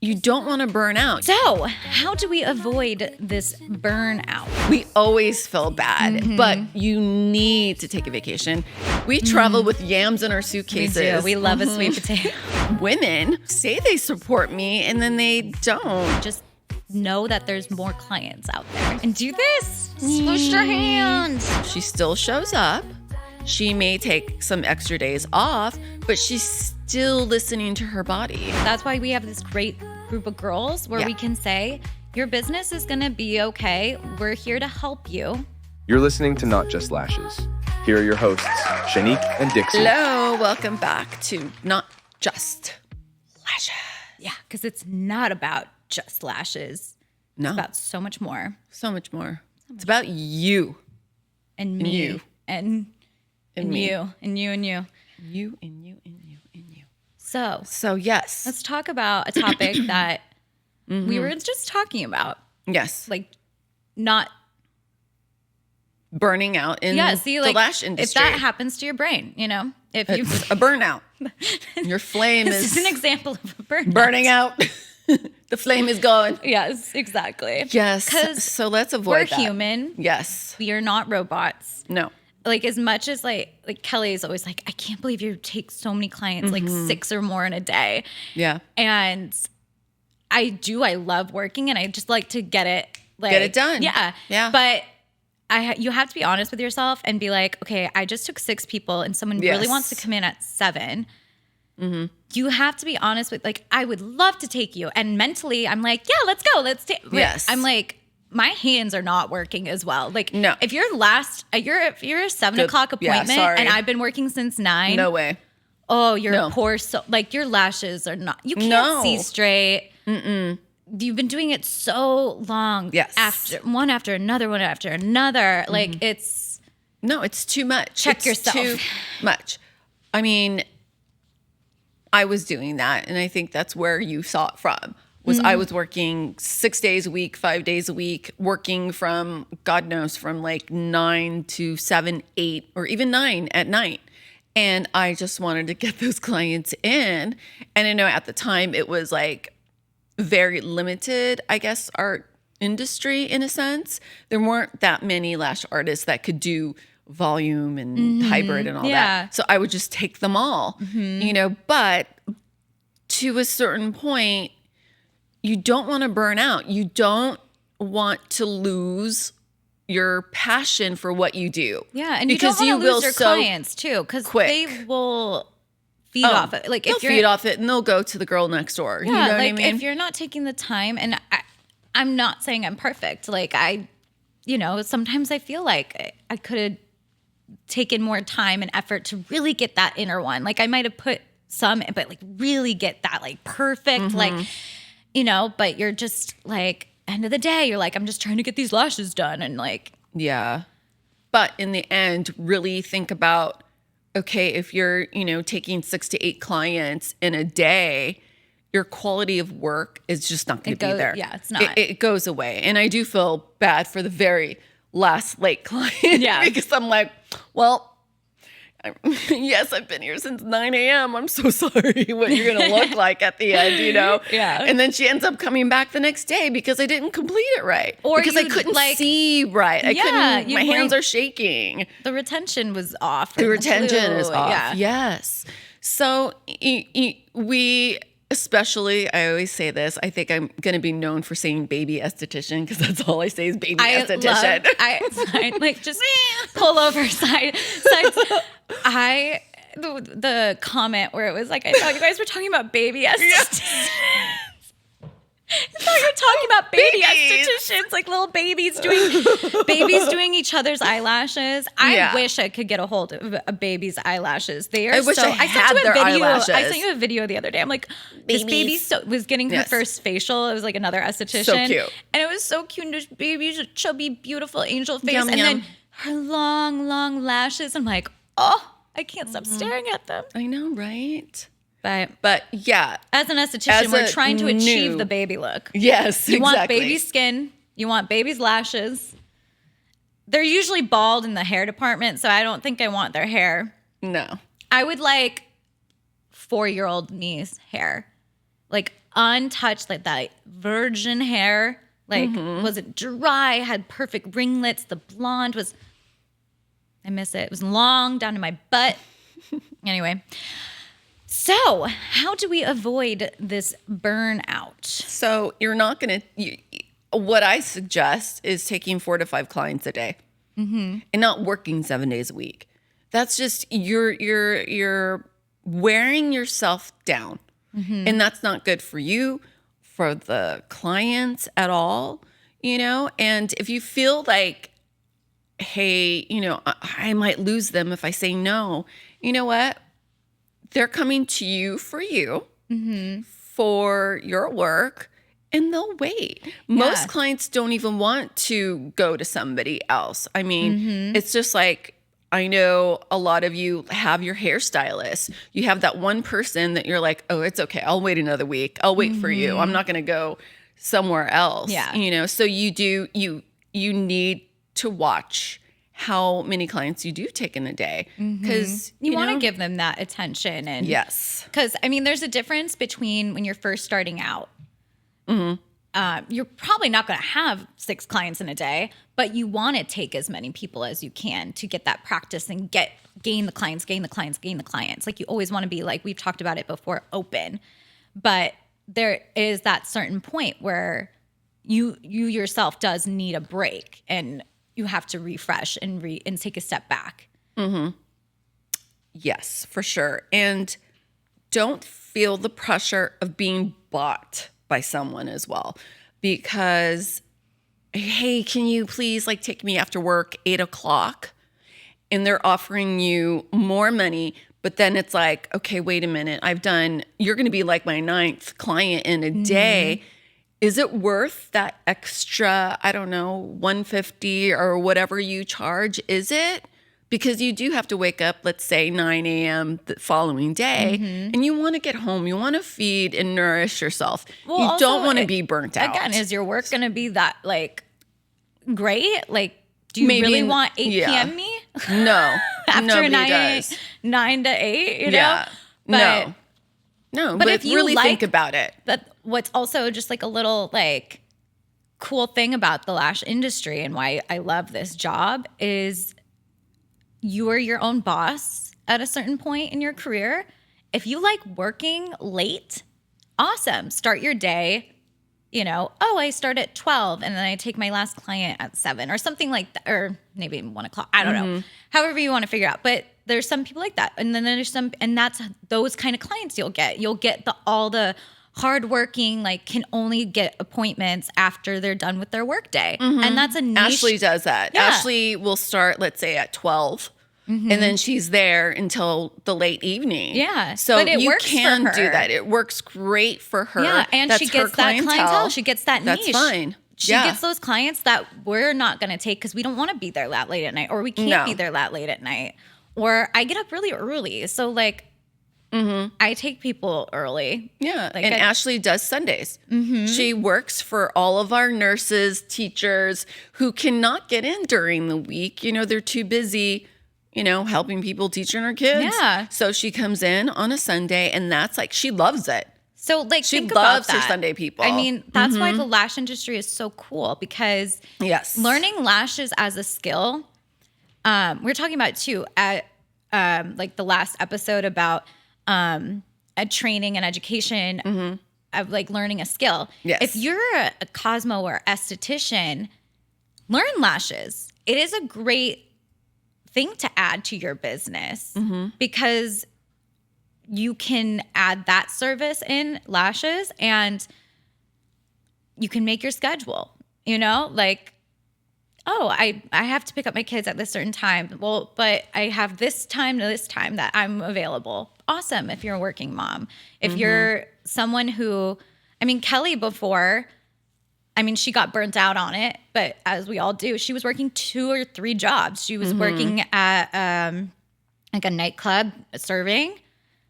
You don't want to burn out. So, how do we avoid this burnout? We always feel bad, but you need to take a vacation. We travel with yams in our suitcases. We do. We love a sweet potato. Women say they support me and then they don't. Just know that there's more clients out there. And do this. Swoosh your hands. She still shows up. She may take some extra days off, but she's still listening to her body. That's why we have this great group of girls where we can say, your business is going to be okay. We're here to help you. You're listening to Not Just Lashes. Here are your hosts, Shanique and Dixie. Hello, welcome back to Not Just Lashes. Yeah, because it's not about just lashes. No. It's about so much more. So much more. It's about you. And me. you. And me. you. And you and you. You and you and you and you. So yes. let's talk about a topic that we were just talking about. Yes. Like not Burning out in the lash industry. If that happens to your brain, you know, if you it's a burnout. Your flame this is an example of a burnout. burning out. The flame is gone. Yes, exactly. Yes. So let's avoid we're that. human. Yes. We are not robots. No. Like as much as like Kelly is always like, I can't believe you take so many clients, like 6 or more in a day. Yeah. And I love working and I just like to get it done. Yeah. Yeah. But you have to be honest with yourself and be like, okay, I just took 6 people and someone really wants to come in at 7. You have to be honest with like, I would love to take you. And mentally I'm like, yeah, let's go. Let's take, Yes. I'm like, my hands are not working as well. Like No. if you're a 7 o'clock appointment and I've been working since 9. No way. Oh, your poor soul. Like your lashes are not, you can't see straight. You've been doing it so long. Yes. One after another. Like it's. No, it's too much. Check it's yourself. Too much. I mean, I was doing that, and I think that's where you saw it from. I was working 6 days a week, 5 days a week, working from God knows from like 9 to 7, 8, or even 9 at night. And I just wanted to get those clients in. And I know at the time it was like very limited, I guess, art industry in a sense. There weren't that many lash artists that could do volume and hybrid and all that. So I would just take them all, you know, but to a certain point, you don't want to burn out. You don't want to lose your passion for what you do. Yeah, and you don't want to lose your clients too, because they will feed off it. Like they'll feed off it, and they'll go to the girl next door. Yeah, you know like what I mean? If you're not taking the time, and I'm not saying I'm perfect. Like sometimes I feel like I could have taken more time and effort to really get that inner one. Like I might have put some, but like really get that like perfect, like. You know, but you're just like, end of the day, you're like, I'm just trying to get these lashes done. And like, yeah. But in the end, really think about, okay, if you're, taking 6 to 8 clients in a day, your quality of work is just not going to be there. Yeah, it's not. It goes away. And I do feel bad for the very last late client. Yeah. Because I'm like, well, yes, I've been here since 9 a.m. I'm so sorry what you're going to look like at the end, Yeah. And then she ends up coming back the next day because I didn't complete it right. Or because I couldn't see right. My hands are shaking. The retention was off. The retention is off. Yeah. Yes. So we... Especially, I always say this, I think I'm going to be known for saying Baby Esthetician because that's all I say is Baby Esthetician. I like just pull over sides. The comment where it was like, I thought you guys were talking about Baby Esthetician. I thought you were talking about baby estheticians, like little babies doing each other's eyelashes. I wish I could get a hold of a baby's eyelashes. They are I had their eyelashes. I sent you a video the other day. I'm like, this baby was getting her first facial. It was like another esthetician. So cute. And it was so cute. This baby's a chubby, beautiful angel face. Then her long, long lashes. I'm like, oh, I can't stop staring at them. I know, right? But yeah, as an esthetician, we're trying to achieve the baby look. Yes, you want baby skin. You want baby's lashes. They're usually bald in the hair department, so I don't think I want their hair. No. I would like 4-year-old niece hair. Like untouched, like that virgin hair, like wasn't dry, had perfect ringlets. The blonde was, I miss it. It was long down to my butt. Anyway, so how do we avoid this burnout? So you're not going to, what I suggest is taking 4 to 5 clients a day and not working 7 days a week. That's just, you're wearing yourself down. And that's not good for you, for the clients at all, and if you feel like, hey, I might lose them if I say no, you know what? They're coming to you for your work, and they'll wait. Most clients don't even want to go to somebody else. I mean, it's just like, I know a lot of you have your hairstylist. You have that one person that you're like, oh, it's okay. I'll wait another week. I'll wait for you. I'm not going to go somewhere else. Yeah. So you need to watch how many clients you do take in a day, because you want to give them that attention. And yes, because I mean, there's a difference between when you're first starting out. You're probably not going to have 6 clients in a day, but you want to take as many people as you can to get that practice and gain the clients. Like you always want to be, like we've talked about it before, open. But there is that certain point where you yourself does need a break, and you have to refresh and take a step back. Yes, for sure. And don't feel the pressure of being bought by someone as well, because, hey, can you please take me after work 8:00? And they're offering you more money, but then it's like, okay, wait a minute. You're going to be like my 9th client in a day. Is it worth that extra, I don't know, $150 or whatever you charge? Is it? Because you do have to wake up, let's say 9 a.m. the following day, and you want to get home. You want to feed and nourish yourself. Well, you also, don't want to be burnt out. Again, is your work going to be that great? Do you really want 8 p.m. me? No. After Nobody 9 to 8, Yeah. But, no, but but if you really think about it. But what's also just a little cool thing about the lash industry and why I love this job is you are your own boss at a certain point in your career. If you like working late, awesome. Start your day, I start at 12 and then I take my last client at 7 or something like that, or maybe 1 o'clock. I don't know. However you want to figure out. But there's some people like that. And then there's and that's those kind of clients you'll get. You'll get all the hardworking, can only get appointments after they're done with their workday. And that's a niche. Ashley does that. Yeah. Ashley will start, let's say, at 12. And then she's there until the late evening. Yeah. So but it you works can for her. do that. It works great for her. Yeah. And That's she gets that clientele. She gets that niche. That's fine. She gets those clients that we're not going to take because we don't want to be there that late at night, or we can't be there that late at night. Or I get up really early. So I take people early. Yeah. And Ashley does Sundays. She works for all of our nurses, teachers who cannot get in during the week. They're too busy, helping people, teaching her kids. Yeah. So she comes in on a Sunday, and that's she loves it. So she think loves about her that. Sunday people. I mean, that's why the lash industry is so cool, because learning lashes as a skill, we're talking about too at the last episode about a training and education of learning a skill. Yes. If you're a Cosmo or esthetician, learn lashes. It is a great thing to add to your business because you can add that service in lashes and you can make your schedule, I have to pick up my kids at this certain time. Well, but I have this time to this time that I'm available. Awesome. If you're a working mom, if you're someone who, Kelly before, she got burnt out on it, but as we all do, she was working 2 or 3 jobs. She was working at a nightclub serving.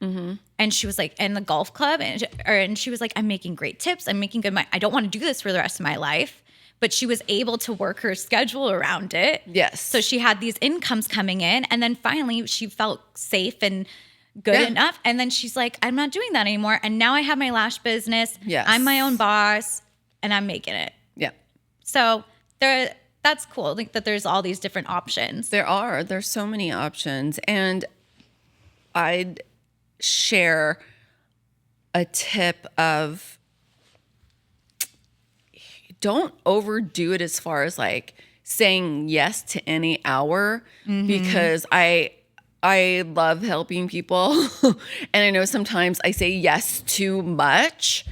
And she was in the golf club, and she was like, I'm making great tips. I'm making good money. I don't want to do this for the rest of my life. But she was able to work her schedule around it. Yes. So she had these incomes coming in, and then finally she felt safe and good enough. And then she's like, I'm not doing that anymore. And now I have my lash business. Yes. I'm my own boss and I'm making it. Yeah. So that's cool. Like that there's all these different options. There's so many options. And I'd share a tip of don't overdo it as far as like saying yes to any hour, because I love helping people. And I know sometimes I say yes too much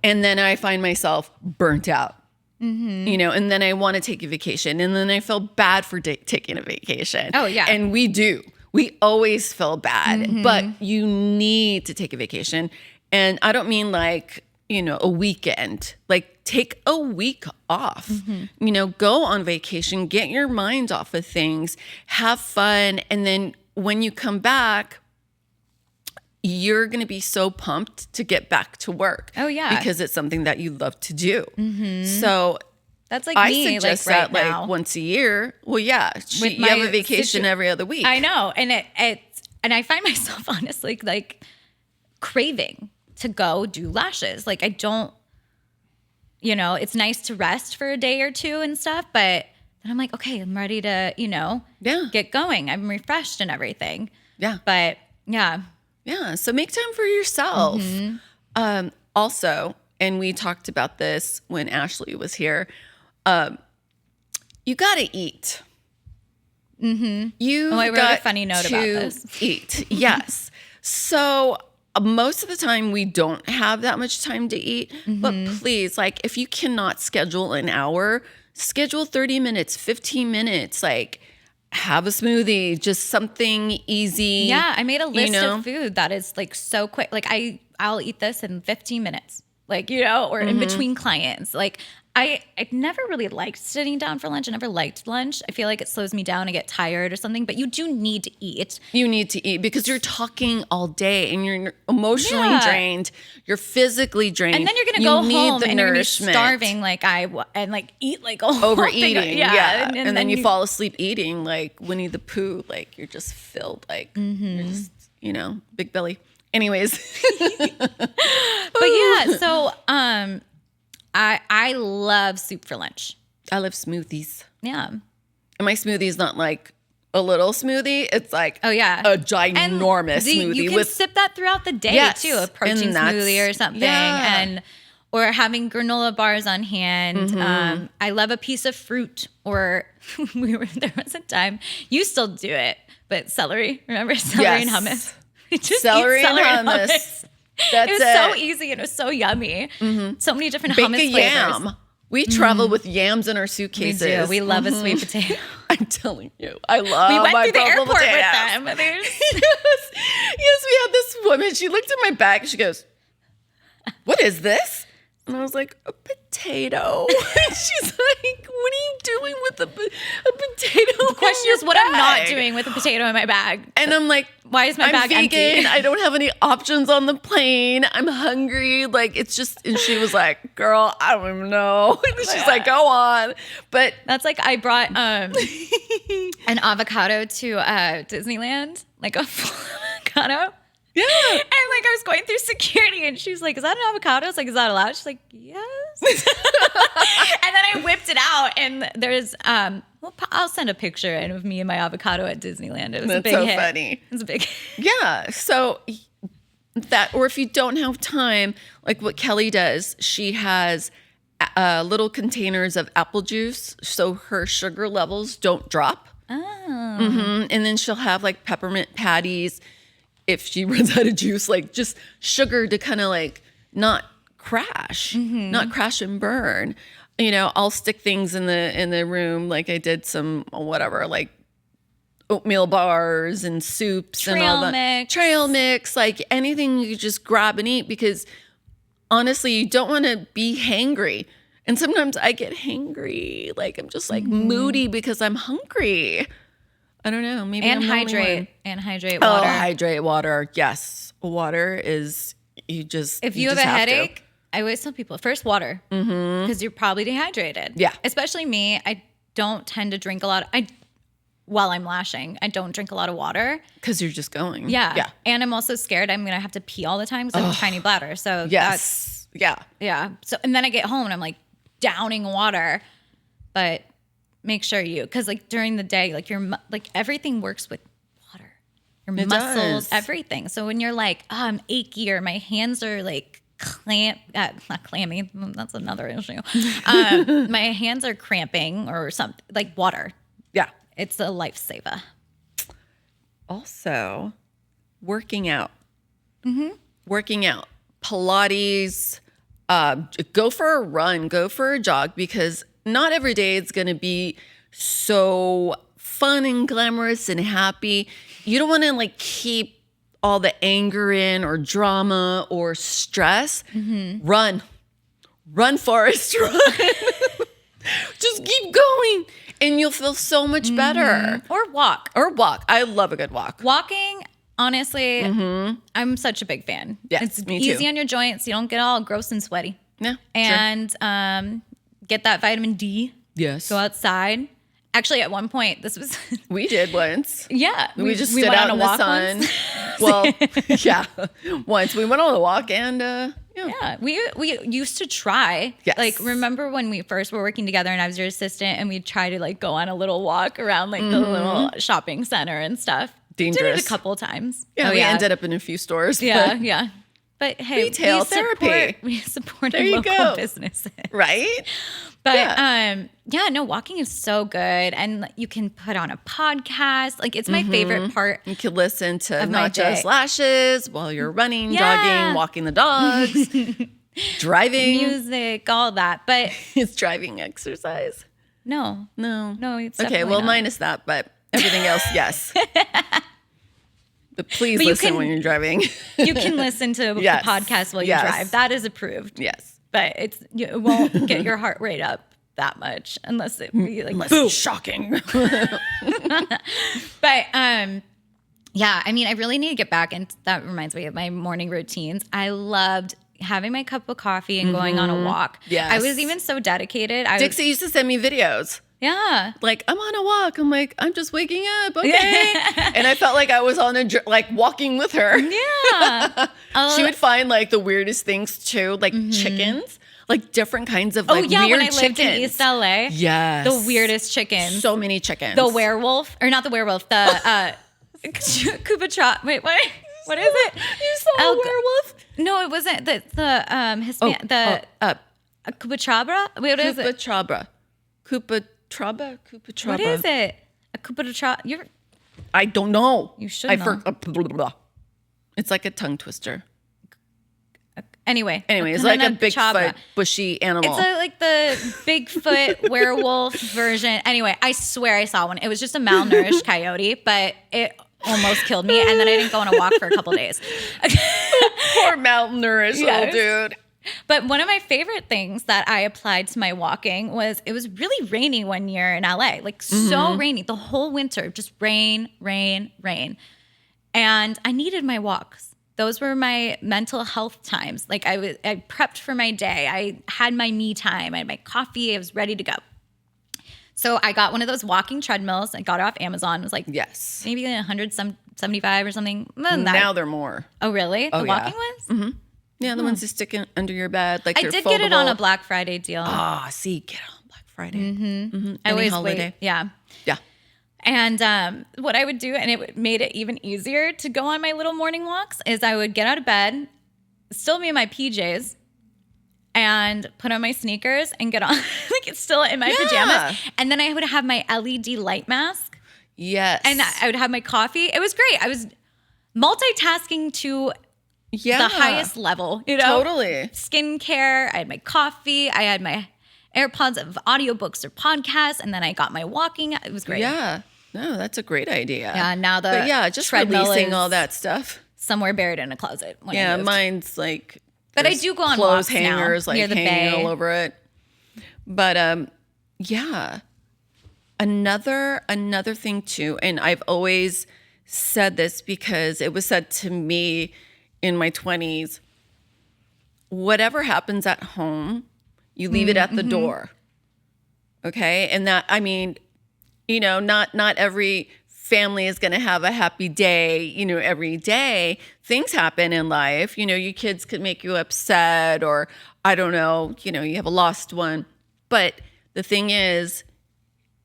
and then I find myself burnt out. You know, and then I want to take a vacation and then I feel bad for taking a vacation. Oh, yeah. And we always feel bad, but you need to take a vacation. And I don't mean like, you know, a weekend, like take a week off, you know, go on vacation, get your mind off of things, have fun. And then when you come back, you're going to be so pumped to get back to work. Oh, yeah. Because it's something that you love to do. So That's like I me, suggest like right that now. like once a year. Well, yeah, With you have my a vacation every other week. I know. And and I find myself honestly like craving to go do lashes. Like I don't, you know, it's nice to rest for a day or two and stuff, but then I'm like, okay, I'm ready to, you know, get going. I'm refreshed and everything. Yeah. But yeah. Yeah. So make time for yourself. Also, and we talked about this when Ashley was here, you got to eat. You I wrote a funny note about this. Eat. Yes. So most of the time we don't have that much time to eat, but please, like if you cannot schedule an hour, schedule 30 minutes, 15 minutes, like have a smoothie, just something easy. Yeah, I made a list of food that is like so quick. Like I'll eat this in 15 minutes. Like, you know, or in between clients. Like I never really liked sitting down for lunch. I never liked lunch. I feel like it slows me down. I get tired or something, but you do need to eat. You need to eat because you're talking all day and you're emotionally drained. You're physically drained. And then you're going to go home and you're going to be starving and like eat like a whole overeating. thing. Yeah. And then you fall asleep eating like Winnie the Pooh. Like you're just filled like, you're just, you know, big belly. Anyways. But yeah, so I love soup for lunch. I love smoothies. Yeah. And my smoothie is not like a little smoothie. It's like a ginormous smoothie. You can sip that throughout the day too, a protein smoothie or something. Yeah. Or having granola bars on hand. I love a piece of fruit or there was a time, you still do it, but celery, remember celery and hummus? Just celery and hummus. That's it was so easy and it was so yummy. So many different Bake hummus a flavors. yam. We travel with yams in our suitcases. We do. We love a sweet potato. I'm telling you, I love We went my through the purple airport potatoes. with them. Yes, we had this woman. She looked at my bag. She goes, "What is this?" And I was like, "A potato." And she's like, "What are you doing with a potato?" The question is what I'm not doing with a potato in my bag. And I'm like, why is my bag vegan. empty? I don't have any options on the plane. I'm hungry. Like, it's just, and she was like, "Girl, I don't even know." And she's like, "Go on." But that's like I brought an avocado to Disneyland, like a full avocado. Yeah. And like I was going through security and she's like, "Is that an avocado?" I was like, "Is that allowed?" She's like, "Yes." And then I whipped it out and there's I'll send a picture in of me and my avocado at Disneyland. It was a big hit. Funny. It was a big Yeah. So that, or if you don't have time, like what Kelly does, she has little containers of apple juice so her sugar levels don't drop. And then she'll have like peppermint patties if she runs out of juice, like just sugar to kind of like not crash and burn. You know, I'll stick things in the room, like I did some whatever, like oatmeal bars and soups and all that. Trail mix, like anything you just grab and eat, because honestly, you don't want to be hangry. And sometimes I get hangry, like I'm just like moody because I'm hungry. I don't know. Maybe and I'm hydrate water. Oh, hydrate water. Yes, water is If you have a headache, I always tell people first water because you're probably dehydrated. Yeah, especially me. I don't tend to drink a lot. while I'm lashing. I don't drink a lot of water. Because you're just going. Yeah. Yeah. And I'm also scared I'm going to have to pee all the time because I have a tiny bladder. So Yes. yeah. So, and then I get home and I'm like downing water, but make sure because like during the day, like like everything works with water, your muscles, everything. So when you're like, oh, I'm achy or my hands are like not clammy. That's another issue. My hands are cramping or something, like water. Yeah. It's a lifesaver. Also, working out. Working out. Pilates. Go for a run. Go for a jog, because not every day it's going to be so fun and glamorous and happy. You don't want to like keep all the anger in or drama or stress. Run, Forrest, run. Just keep going and you'll feel so much better. Or walk. I love a good walk. Walking, honestly, I'm such a big fan. Yes, it's me easy too. on your joints. You don't get all gross and sweaty. Yeah. And get that vitamin D. Yes. Go outside. Actually, at one point, this was... We did once. Yeah. We just stood out in the sun. Once. Well, yeah. Once we went on a walk and Yeah, we used to try. Yes. Like, remember when we first were working together and I was your assistant and we'd try to like go on a little walk around like the little shopping center and stuff. Dangerous. Did it a couple times. Yeah, we ended up in a few stores. Yeah, but- yeah. But hey, Retail therapy. We support There you local go. businesses. Right? But no, walking is so good. And you can put on a podcast. Like, it's my favorite part. You could listen to Of my not just day. Lashes while you're running, Yeah. jogging, walking the dogs, driving. Music, all that. But It's driving exercise. no, No. it's Okay, definitely well, not. minus that, but everything else, yes. But please But you listen can- when you're driving. You can listen to Yes. the podcast while you Yes. drive. That is approved. Yes. But it won't get your heart rate up that much unless it be like Unless it's shocking. But yeah, I mean, I really need to get back, and that reminds me of my morning routines. I loved having my cup of coffee and going on a walk. Yes. I was even so dedicated. Dixie used to send me videos. Yeah. Like, I'm on a walk. I'm like, I'm just waking up. Okay. And I felt like I was on like walking with her. Yeah. She would find like the weirdest things too, like chickens, like different kinds of like weird when I chickens. lived in East LA. Yes. The weirdest chickens. So many chickens. The werewolf, or not the werewolf, the Koopa. Wait, what is it? You saw a werewolf? No, it wasn't the Koopa. Wait, what is it? Koopa What is it? A Koopa. You're I don't know. You should I know. blah, blah, blah. It's like a tongue twister. anyway. It's like a Bigfoot Chhabra. bushy animal. It's like the Bigfoot werewolf version. Anyway, I swear I saw one. It was just a malnourished coyote, but it almost killed me. And then I didn't go on a walk for a couple days. Poor malnourished Yes. old dude. But one of my favorite things that I applied to my walking was it was really rainy one year in LA, like so rainy the whole winter, just rain. And I needed my walks. Those were my mental health times. Like I prepped for my day. I had my me time. I had my coffee. I was ready to go. So I got one of those walking treadmills. I got it off Amazon. It was like Yes. maybe 175 or something. More than that. Now they're more. Oh, really? Oh, The yeah. walking ones? Yeah, the ones you stick in under your bed. Like I they're did get it on a foldable. Black Friday deal. Ah, see, get it on Black Friday. I Any always holiday. wait. Yeah. Yeah. And what I would do, and it made it even easier to go on my little morning walks, is I would get out of bed, still be in my PJs, and put on my sneakers and get on, like it's still in my pajamas. And then I would have my LED light mask, Yes. and I would have my coffee. It was great. I was multitasking to the highest level, you know? Totally. Skincare, I had my coffee, I had my AirPods of audiobooks or podcasts, and then I got my walking. It was great. Yeah. No, that's a great idea. Yeah, now the But yeah, just treadmill releasing is all that stuff. somewhere buried in a closet. When I Yeah, moved. mine's like. But I there's do go on clothes walks now, hangers like near the hanging bay. all over it. But yeah, another thing too, and I've always said this because it was said to me in my 20s. Whatever happens at home, you leave it at the door. Okay, and that I mean, not every family is going to have a happy day, every day. Things happen in life. Your kids could make you upset, or I don't know, you have a lost one. But the thing is,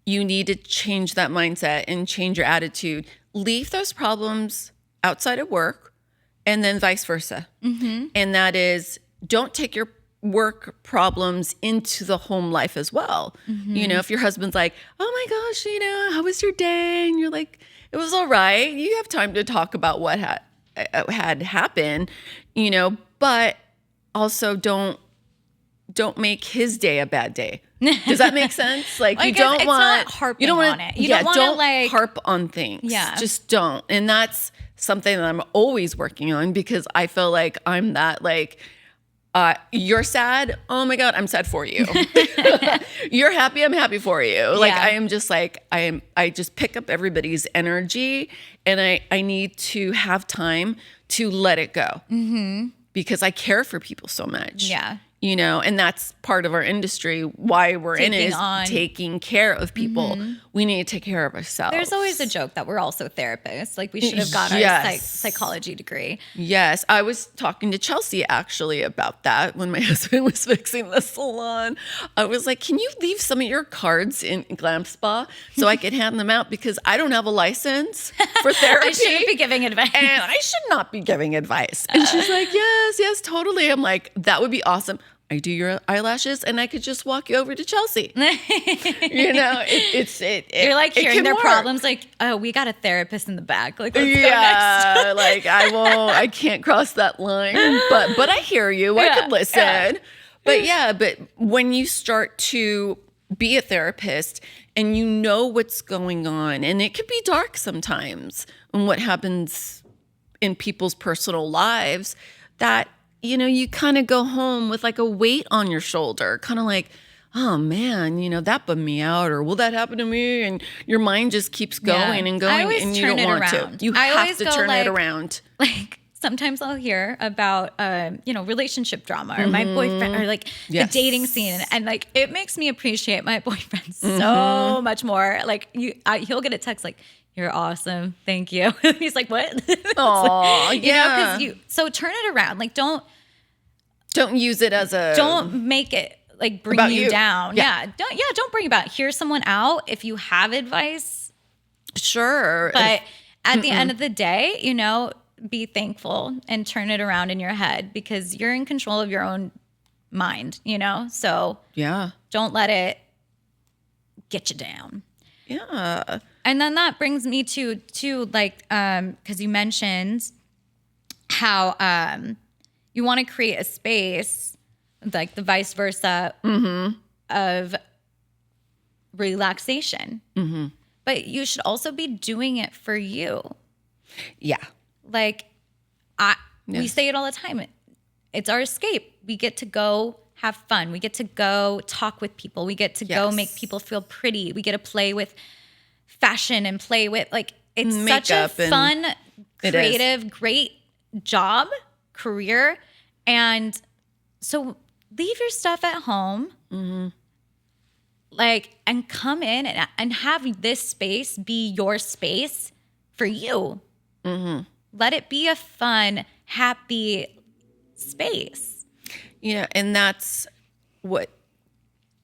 you need to change that mindset and change your attitude. Leave those problems outside of work, and then vice versa. And that is, don't take your work problems into the home life as well. If your husband's like, oh my gosh, how was your day? And you're like, it was all right. You have time to talk about what had happened, but also don't make his day a bad day. Does that make sense? Like, you don't want harping on it. You don't want to like harp on things. Yeah. Just don't. And that's something that I'm always working on, because I feel like I'm that like, you're sad. Oh my God, I'm sad for you. You're happy. I'm happy for you. Like, I am just like, I just pick up everybody's energy, and I need to have time to let it go, because I care for people so much. Yeah. And that's part of our industry. Why we're in it is taking care of people. We need to take care of ourselves. There's always a joke that we're also therapists. Like, we should have got our psychology degree. Yes. I was talking to Chelsea actually about that when my husband was fixing the salon. I was like, can you leave some of your cards in Glam Spa so I could hand them out? Because I don't have a license for therapy. I shouldn't be giving advice. And I should not be giving advice. And she's like, yes, totally. I'm like, that would be awesome. I do your eyelashes, and I could just walk you over to Chelsea. You're like hearing their problems. Like, oh, we got a therapist in the back. Like, let's go next. Like, I can't cross that line. But I hear you. I could listen. Yeah. But when you start to be a therapist and you know what's going on, and it could be dark sometimes, and what happens in people's personal lives, that you kind of go home with like a weight on your shoulder, kind of like, oh man, that bummed me out, or will that happen to me? And your mind just keeps going and going, and you don't want to. You have to turn it around. Like, sometimes I'll hear about, relationship drama, or my boyfriend, or like the dating scene. And like, it makes me appreciate my boyfriend so much more. Like, he'll get a text like, you're awesome. Thank you. He's like, what? Oh, yeah. So turn it around. Like, don't use it as don't make it like bring you down. Don't bring about. Hear someone out if you have advice. Sure. But at the end of the day, be thankful and turn it around in your head, because you're in control of your own mind, So don't let it get you down. Yeah. And then that brings me to like, because you mentioned how you want to create a space, like the vice versa of relaxation. But you should also be doing it for you. Yeah. Like, we say it all the time. It's our escape. We get to go have fun. We get to go talk with people. We get to go make people feel pretty. We get to play with fashion and play with, like, it's such a fun, creative, great job, career. And so leave your stuff at home, like, and come in and have this space be your space for you. Let it be a fun, happy space. And that's what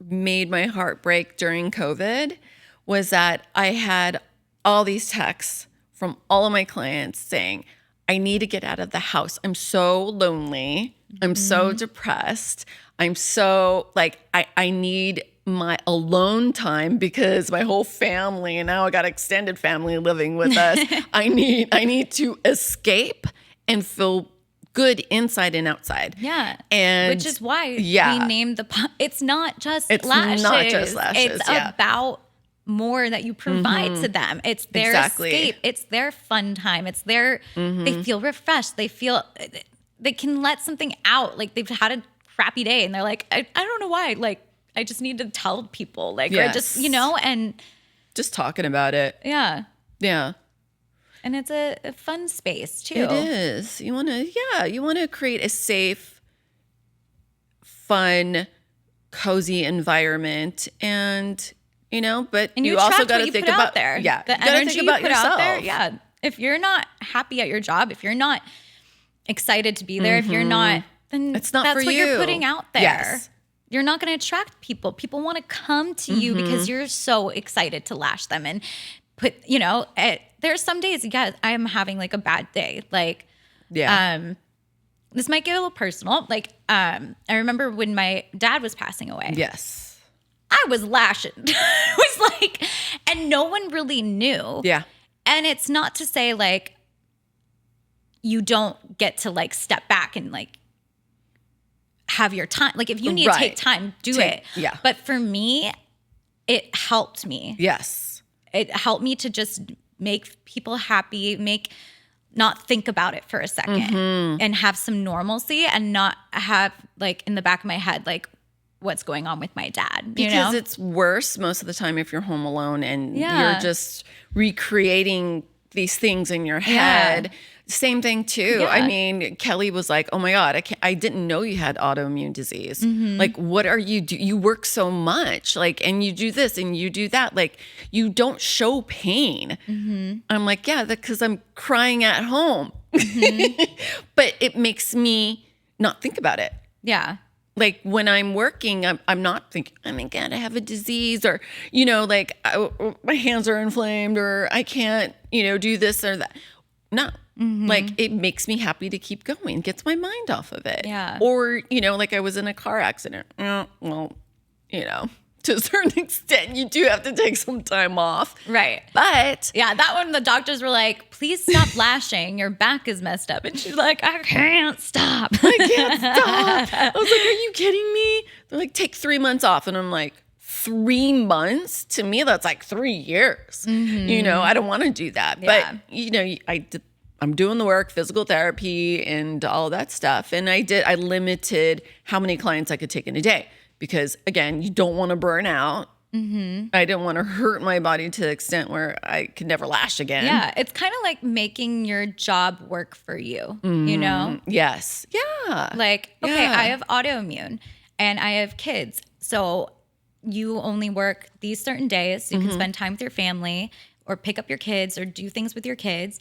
made my heart break during COVID, was that I had all these texts from all of my clients saying, I need to get out of the house. I'm so lonely. I'm so depressed. I'm so like, I need my alone time, because my whole family, and now I got extended family living with us. I need to escape and feel good inside and outside. Yeah. And which is why we named it's not just lashes. It's not just lashes. It's about more that you provide to them. It's their escape. It's their fun time. It's their, they feel refreshed. They can let something out. Like, they've had a crappy day and they're like, I don't know why. Like, I just need to tell people, like, or just, and just talking about it. Yeah. Yeah. And it's a fun space too. It is. You want to create a safe, fun, cozy environment. And, you know, but And you also attract got what to you think put about out there. Yeah. The You got to energy think about you put yourself. out there. Yeah. If you're not happy at your job, if you're not excited to be there, if you're not, then It's not that's for what you. you're putting out there. Yes. You're not going to attract people. People want to come to you because you're so excited to lash them and put, you know, there's some days, yeah, I am having like a bad day. Like, this might get a little personal. Like, I remember when my dad was passing away. Yes. I was lashing. I was like, and no one really knew. Yeah. And it's not to say like you don't get to like step back and like have your time. Like if you need to take time, do it. Yeah. But for me, it helped me. Yes. It helped me to just make people happy, not think about it for a second and have some normalcy and not have like in the back of my head, like what's going on with my dad. Because it's worse most of the time if you're home alone and Yeah. you're just recreating these things in your head. Same thing too. Yeah. I mean, Kelly was like, "Oh my God, I didn't know you had autoimmune disease. Like, what are you do? You work so much, like, and you do this and you do that. Like, you don't show pain." I'm like, "Yeah, because I'm crying at home." But it makes me not think about it. Yeah. Like when I'm working, I'm not thinking, "Oh my God, I have a disease," or, you know, like my hands are inflamed or I can't, you know, do this or that. No. Like it makes me happy to keep going, gets my mind off of it. Yeah. Or, you know, like I was in a car accident. Well, you know, to a certain extent, you do have to take some time off. Right. But Yeah, that one, the doctors were like, "Please stop lashing. Your back is messed up." And she's like, "I can't stop." I can't stop. I was like, "Are you kidding me?" They're like, "Take 3 months off." And I'm like, 3 months? To me, that's like 3 years. You know, I don't want to do that. Yeah. But, you know, I'm doing the work, physical therapy and all that stuff. And I limited how many clients I could take in a day because, again, you don't want to burn out. I didn't want to hurt my body to the extent where I could never lash again. Yeah, it's kind of like making your job work for you, you know? Yes. Yeah. Like, okay, Yeah. I have autoimmune and I have kids. So you only work these certain days. So you can spend time with your family or pick up your kids or do things with your kids.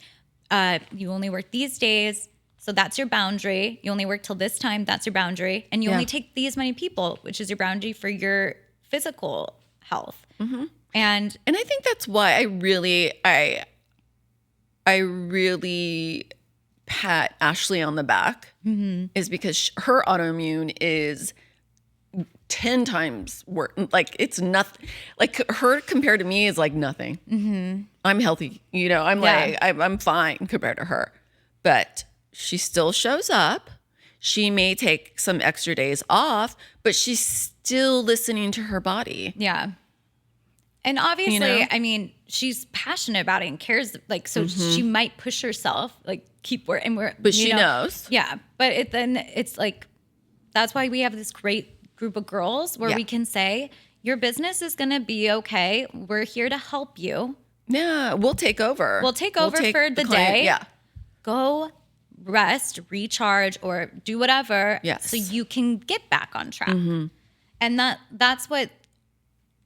You only work these days. So that's your boundary. You only work till this time. That's your boundary. And you only take these many people, which is your boundary for your physical health. And I think that's why I really pat Ashley on the back is because her autoimmune is 10 times worse. Like it's nothing. Like her compared to me is like nothing. I'm healthy. You know, I'm like, I'm fine compared to her. But she still shows up. She may take some extra days off, but she's still listening to her body. yeah. And obviously, You know? I mean, she's passionate about it and cares. Like, so she might push herself, like keep working. But she knows. Yeah. But then it's like, that's why we have this great group of girls where we can say, your business is going to be okay. We're here to help you. Yeah, we'll take over. We'll take over for the client. day. Yeah. Go rest, recharge, or do whatever. Yes. So you can get back on track. And that's what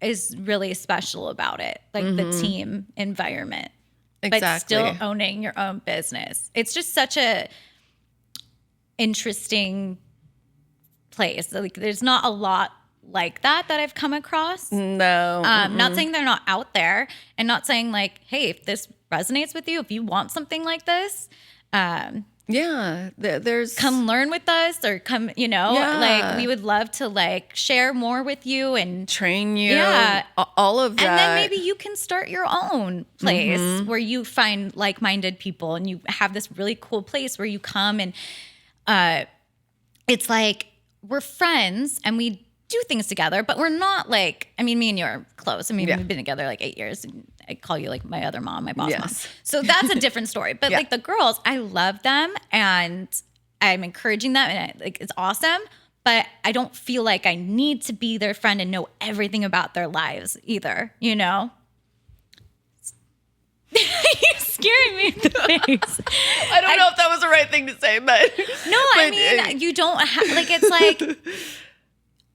is really special about it. Like the team environment. Exactly. But still owning your own business. It's just such a interesting place. Like there's not a lot like that I've come across. No. Not saying they're not out there and not saying like, hey, if this resonates with you, if you want something like this, yeah. There's come learn with us or come, you know, Yeah. like we would love to like share more with you and train you. Yeah. All of that. and then maybe you can start your own place where you find like-minded people and you have this really cool place where you come and it's like we're friends and we do things together, but we're not like, I mean, me and you are close. I mean, we've been together like 8 years. And I call you like my other mom, my boss mom. So that's a different story. But like the girls, I love them and I'm encouraging them and like it's awesome. But I don't feel like I need to be their friend and know everything about their lives either, you know? You're scaring me in the face. I don't know if that was the right thing to say, but No, I mean, you don't have, like, it's like,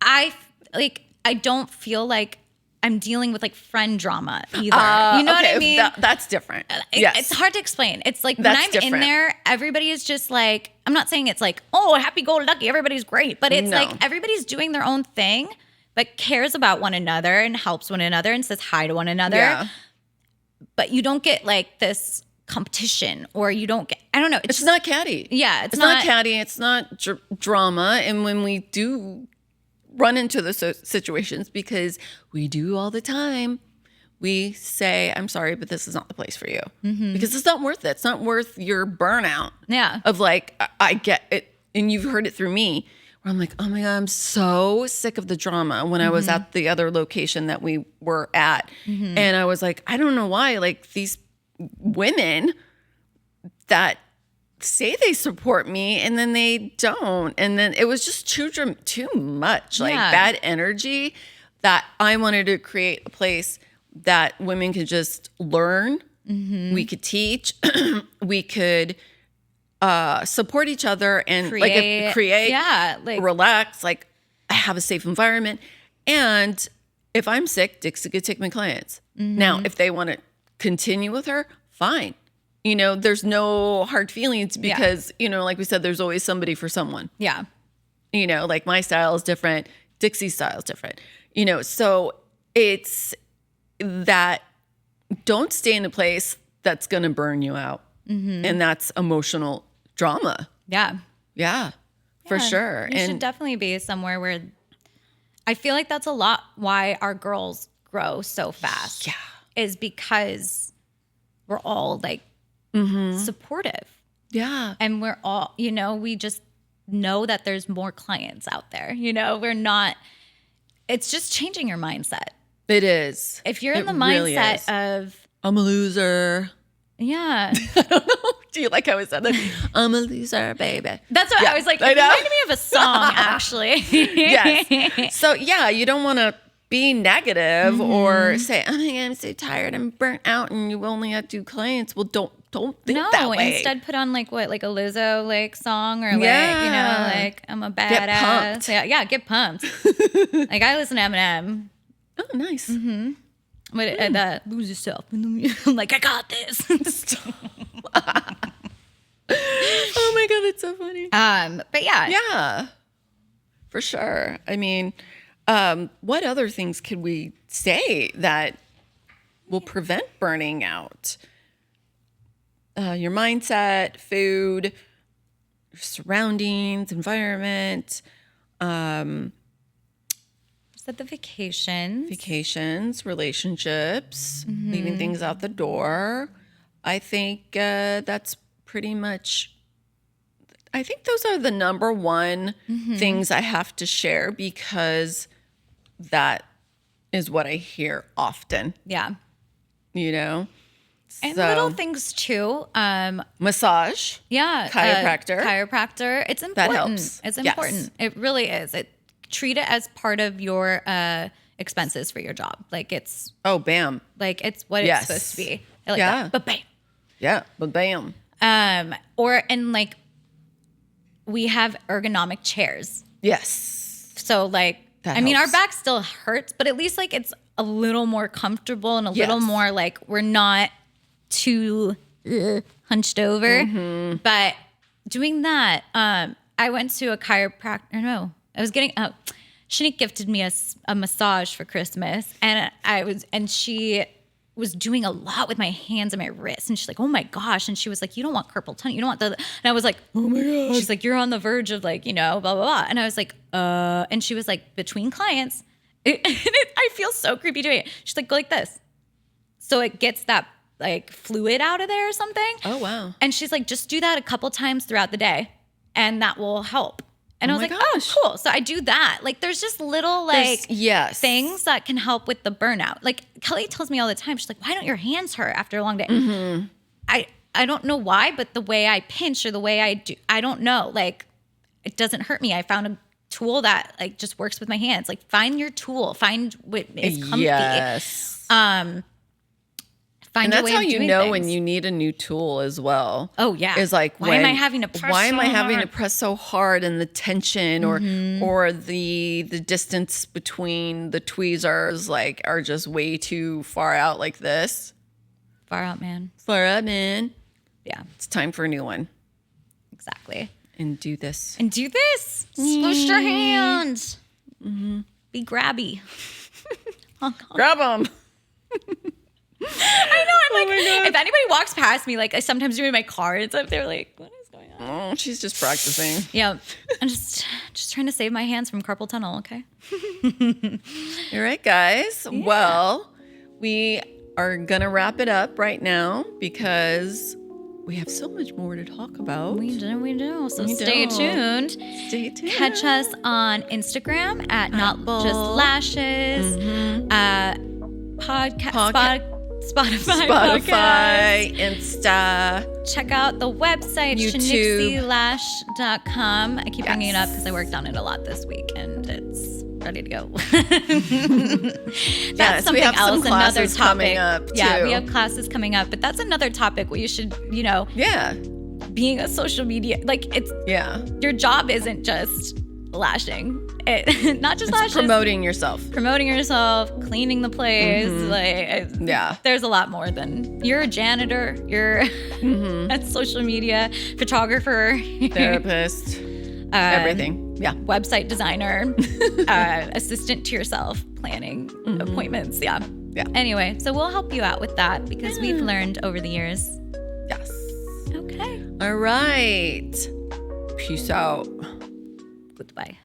I don't feel like I'm dealing with like friend drama either. You know what I mean? That's different. Yes. It's hard to explain. It's like That's when I'm different. in there, everybody is just like, I'm not saying it's like, oh, happy-go-lucky, everybody's great. But it's like everybody's doing their own thing, but cares about one another and helps one another and says hi to one another. Yeah. But you don't get like this competition, or you don't get, I don't know. It's just not catty. Yeah. It's not catty. It's not drama. And when we do run into the situations, because we do all the time, we say, I'm sorry, but this is not the place for you. Because it's not worth it. It's not worth your burnout. Yeah. Of like, I get it. And you've heard it through me, where I'm like, oh my God, I'm so sick of the drama when I was at the other location that we were at. And I was like, I don't know why, like these women that say they support me and then they don't. And then it was just too much, like bad energy, that I wanted to create a place that women could just learn. We could teach, we could support each other and create, relax, like have a safe environment. And if I'm sick, Dixie could take my clients. Now, if they want to continue with her, fine. You know, there's no hard feelings because, you know, like we said, there's always somebody for someone. Yeah. You know, like my style is different. Dixie's style is different. You know, so it's that don't stay in a place that's going to burn you out. And that's emotional drama. Yeah. Yeah, for sure. You should definitely be somewhere where I feel like that's a lot why our girls grow so fast. Yeah. Is because we're all like supportive. Yeah. And we're all, you know, we just know that there's more clients out there. You know, we're not, it's just changing your mindset. It is. If you're in the really mindset is. of, I'm a loser. Yeah. I don't know. Do you like how I said that? I'm a loser, baby. That's what I was like, it reminded me of a song, actually. Yes. So, yeah, you don't want to be negative or say, oh my God, I'm so tired, I'm burnt out, and you only have 2 clients. Well, don't think that way. Instead put on like what, like a Lizzo like song, or like, you know, like I'm a badass. Get pumped. Yeah, get pumped. Like I listen to Eminem. Oh, nice. But lose yourself. I'm like, I got this. Oh my God, it's so funny. But yeah. Yeah, for sure. I mean, what other things could we say that will prevent burning out? Your mindset, food, your surroundings, environment. Said the vacations, relationships, leaving things out the door. I think that's pretty much, I think those are the number one things I have to share, because that is what I hear often. Yeah. You know? And little things too. Massage. Yeah. Chiropractor. It's important. That helps. It's important. Yes. It really is. Treat it as part of your expenses for your job. Like it's. Oh, bam. Like it's what it's supposed to be. I like that. But bam. Yeah, but bam. And like we have ergonomic chairs. Yes. So like, that I mean, our helps. back still hurts, but at least like it's a little more comfortable and a little more like we're not too hunched over. But doing that, I went to a chiropractor. No, I was getting Shanique gifted me a massage for Christmas, and she was doing a lot with my hands and my wrists, and she's like, oh my gosh, and she was like, you don't want carpal tunnel, you don't want and I was like, oh my god. She's like, you're on the verge of like, you know, blah blah blah, and I was like, and she was like, between clients, I feel so creepy doing it. She's like, go like this, so it gets that like fluid out of there or something. Oh wow. And she's like, just do that a couple times throughout the day, and that will help. And I was like, gosh. oh, cool. So I do that. Like, there's just little like things that can help with the burnout. Like Kelly tells me all the time, she's like, why don't your hands hurt after a long day? I don't know why, but the way I pinch or the way I do, I don't know. Like, it doesn't hurt me. I found a tool that like just works with my hands. Like, find your tool. Find what is comfy. Yes. Find And your that's way how of you doing know things. when you need a new tool as well. Oh, yeah. Is like, why am I having to press why am I so having to hard? press so hard, and the tension or the distance between the tweezers like are just way too far out like this. Far out, man. Far out, man. Yeah, It's time for a new one. exactly. And do this. And do this. Squish your hands. Be grabby. Grab them. I know. I'm like, if anybody walks past me, like I sometimes do in my car, it's up there like, what is going on? Oh, she's just practicing. Yeah, I'm just trying to save my hands from carpal tunnel. Okay. All right, guys. Yeah. Well, we are going to wrap it up right now because we have so much more to talk about. We do. So We stay do. tuned. Stay tuned. Catch us on Instagram at Not Just Lashes, Spotify, podcast. Insta. Check out the website, YouTube. shanixilash.com. I keep bringing it up Yes. because I worked on it a lot this week and it's ready to go. That's Yes, something we have else, some another classes topic. coming up, Yeah, too. we have classes coming up, but that's another topic where you should, Yeah. being a social media, like it's Yeah. your job isn't just lashing. Not just It's lashes. promoting yourself. Promoting yourself, cleaning the place. Yeah. There's a lot more than you're a janitor, you're a social media photographer, Therapist. Everything. Yeah. website designer, assistant to yourself, planning appointments. Yeah. Yeah. Anyway, so we'll help you out with that because we've learned over the years. Yes. Okay. All right. Peace out. Goodbye.